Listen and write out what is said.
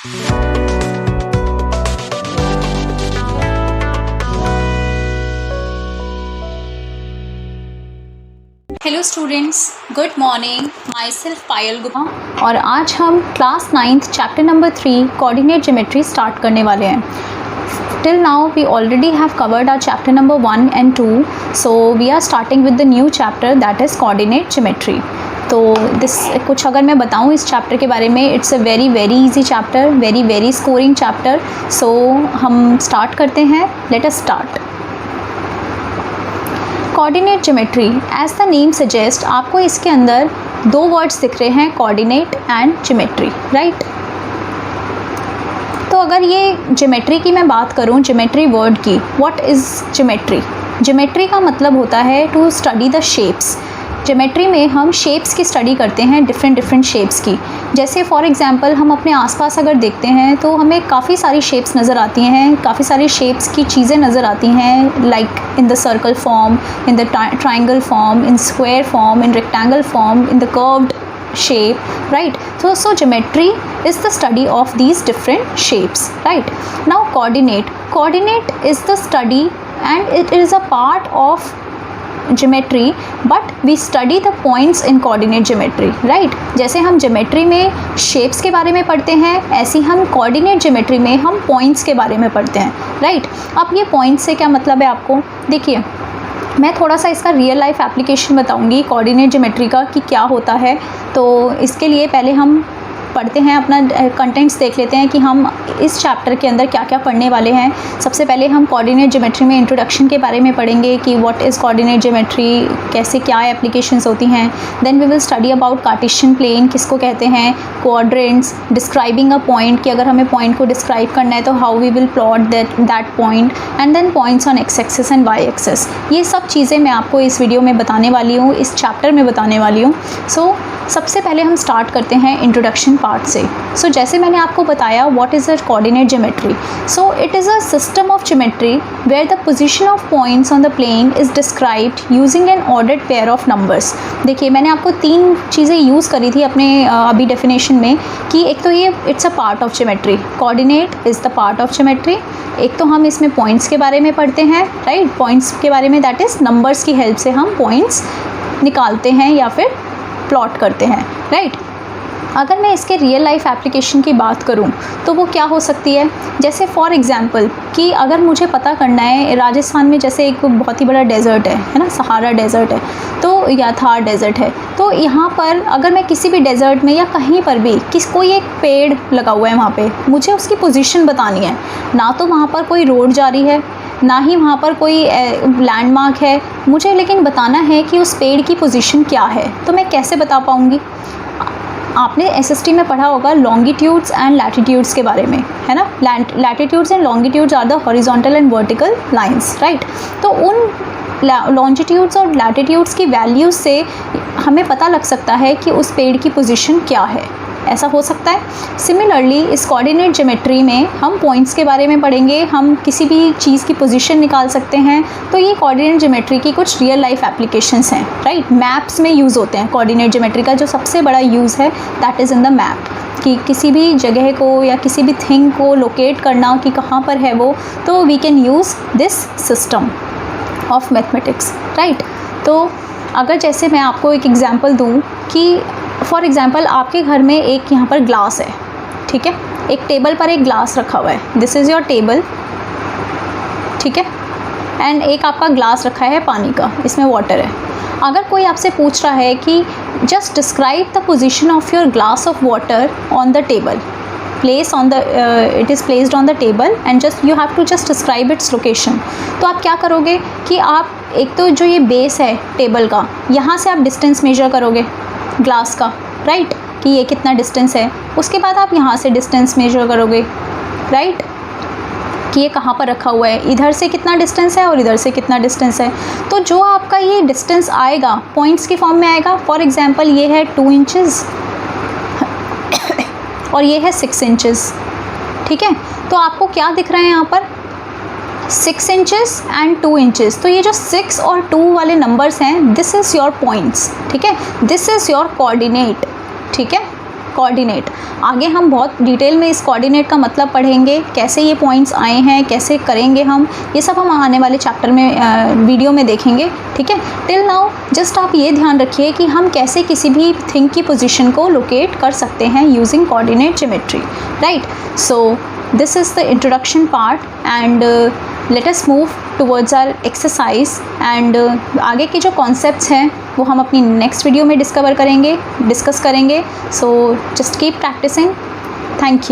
Hello students, good morning. My self Payal Gupta और आज हम class 9th chapter number 3 coordinate geometry start करने वाले हैं। Till now we already have covered our chapter number 1 and 2, so we are starting with the new chapter that is coordinate geometry. तो कुछ अगर मैं बताऊँ इस चैप्टर के बारे में, it's a very easy chapter, very scoring chapter. So हम स्टार्ट करते हैं। Let us start. Coordinate geometry, as the name suggest, आपको इसके अंदर दो वर्ड्स दिख रहे हैं, कोऑर्डिनेट एंड ज्योमेट्री, राइट। तो अगर ये ज्योमेट्री की मैं बात करूँ, ज्योमेट्री वर्ड की, व्हाट इज़ ज्योमेट्री? ज्योमेट्री का मतलब होता है to study the shapes. Geometry में हम शेप्स की स्टडी करते हैं, डिफरेंट शेप्स की। जैसे फॉर एग्जांपल हम अपने आसपास अगर देखते हैं तो हमें काफ़ी सारी शेप्स नज़र आती हैं, काफ़ी सारी शेप्स की चीज़ें नज़र आती हैं, like in the circle form, in the triangle form, in square form, in rectangle form, in the curved shape, right? So geometry is the study of these different shapes, right? Now coordinate is the study and it is a part of geometry, but we study the points in coordinate geometry, right? जैसे हम geometry में shapes के बारे में पढ़ते हैं, ऐसे हम coordinate geometry में हम points के बारे में पढ़ते हैं, right? अब ये points से क्या मतलब है आपको? देखिए, मैं थोड़ा सा इसका रियल लाइफ एप्लीकेशन बताऊंगी कोऑर्डिनेट ज्योमेट्री का कि क्या होता है। तो इसके लिए पहले हम पढ़ते हैं, अपना कंटेंट्स देख लेते हैं कि हम इस चैप्टर के अंदर क्या क्या पढ़ने वाले हैं। सबसे पहले हम कोऑर्डिनेट ज्योमेट्री में इंट्रोडक्शन के बारे में पढ़ेंगे कि व्हाट इज़ कोऑर्डिनेट ज्योमेट्री, कैसे क्या एप्लीकेशंस होती हैं। Then we will study about Cartesian plane, किसको कहते हैं, क्वाड्रेंट्स, डिस्क्राइबिंग अ पॉइंट, कि अगर हमें पॉइंट को डिस्क्राइब करना है तो how we will plot that point, and then points on X axis and Y axis. ये सब चीज़ें मैं आपको इस वीडियो में बताने वाली हूँ, इस चैप्टर में बताने वाली हूँ। सो सबसे पहले हम स्टार्ट करते हैं इंट्रोडक्शन पार्ट से। सो जैसे मैंने आपको बताया what is a coordinate geometry. So it is a system of geometry where the position of points on the plane is described using an ordered pair of numbers. देखिए, मैंने आपको तीन चीज़ें यूज़ करी थी अपने अभी डेफिनेशन में, कि एक तो ये it's a part of geometry, coordinate is the part of geometry. एक तो हम इसमें पॉइंट्स के बारे में पढ़ते हैं, राइट, पॉइंट्स के बारे में, दैट इज़ नंबर्स की हेल्प से हम पॉइंट्स निकालते हैं या फिर प्लॉट करते हैं, राइट। अगर मैं इसके रियल लाइफ एप्लीकेशन की बात करूं तो वो क्या हो सकती है, जैसे फॉर एग्जांपल कि अगर मुझे पता करना है, राजस्थान में जैसे एक बहुत ही बड़ा डेज़र्ट है ना, सहारा डेज़र्ट है, तो या थार डेज़र्ट है, तो यहाँ पर अगर मैं किसी भी डेज़र्ट में या कहीं पर भी कोई एक पेड़ लगा हुआ है, वहाँ पे मुझे उसकी पोजीशन बतानी है। ना तो वहाँ पर कोई रोड जा रही है, ना ही वहाँ पर कोई लैंडमार्क है, मुझे लेकिन बताना है कि उस पेड़ की पोजीशन क्या है। तो मैं कैसे बता पाऊँगी? आपने एसएसटी में पढ़ा होगा लॉन्गिट्यूड्स एंड लैटिट्यूड्स के बारे में, है ना। Latitudes and longitudes are the horizontal and vertical lines, right. तो उन लॉन्जिट्यूड्स और लैटिट्यूड्स की वैल्यूज़ से हमें पता लग सकता है कि उस पेड़ की पोजीशन क्या है, ऐसा हो सकता है। सिमिलरली इस कोऑर्डिनेट ज्योमेट्री में हम पॉइंट्स के बारे में पढ़ेंगे, हम किसी भी चीज़ की पोजीशन निकाल सकते हैं। तो ये कोऑर्डिनेट ज्योमेट्री की कुछ रियल लाइफ एप्लीकेशंस हैं, राइट। मैप्स में यूज़ होते हैं। कोऑर्डिनेट ज्योमेट्री का जो सबसे बड़ा यूज़ है that is in the map, कि किसी भी जगह को या किसी भी थिंग को लोकेट करना कि कहाँ पर है वो, तो we can use this system of mathematics, right. तो अगर जैसे मैं आपको एक एग्जांपल दूं कि फॉर एग्ज़ाम्पल आपके घर में एक यहाँ पर ग्लास है, ठीक है, एक टेबल पर एक ग्लास रखा हुआ है, दिस इज़ योर टेबल, ठीक है, एंड एक आपका ग्लास रखा है पानी का, इसमें वाटर है। अगर कोई आपसे पूछ रहा है कि just describe the position of your glass of water on the table, place on the it is placed on the table and just you have to just describe its location, तो आप क्या करोगे कि आप एक तो जो ये बेस है टेबल का, यहाँ से आप डिस्टेंस मेजर करोगे ग्लास का, राइट, कि ये कितना डिस्टेंस है। उसके बाद आप यहाँ से डिस्टेंस मेजर करोगे, राइट, कि ये कहाँ पर रखा हुआ है, इधर से कितना डिस्टेंस है और इधर से कितना डिस्टेंस है। तो जो आपका ये डिस्टेंस आएगा पॉइंट्स की फॉर्म में आएगा। फॉर एग्जांपल ये है 2 इंचज़ और ये है 6 इंचज़, ठीक है। तो आपको क्या दिख रहा है यहाँ पर, 6 इंचज़ एंड 2 इंचज़। तो ये जो 6 और 2 वाले नंबर्स हैं, दिस इज़ योर पॉइंट्स, ठीक है, दिस इज़ योर कोऑर्डिनेट, ठीक है। कोऑर्डिनेट। आगे हम बहुत डिटेल में इस कोऑर्डिनेट का मतलब पढ़ेंगे, कैसे ये पॉइंट्स आए हैं, कैसे करेंगे हम, ये सब हम आने वाले चैप्टर में वीडियो में देखेंगे, ठीक है। टिल नाउ जस्ट आप ये ध्यान रखिए कि हम कैसे किसी भी थिंग की पोजीशन को लोकेट कर सकते हैं using coordinate geometry, right. So this is the introduction part and let us move towards our exercise and आगे के जो कॉन्सेप्ट्स हैं वो हम अपनी नेक्स्ट वीडियो में डिस्कस करेंगे। So just keep practising. Thank you.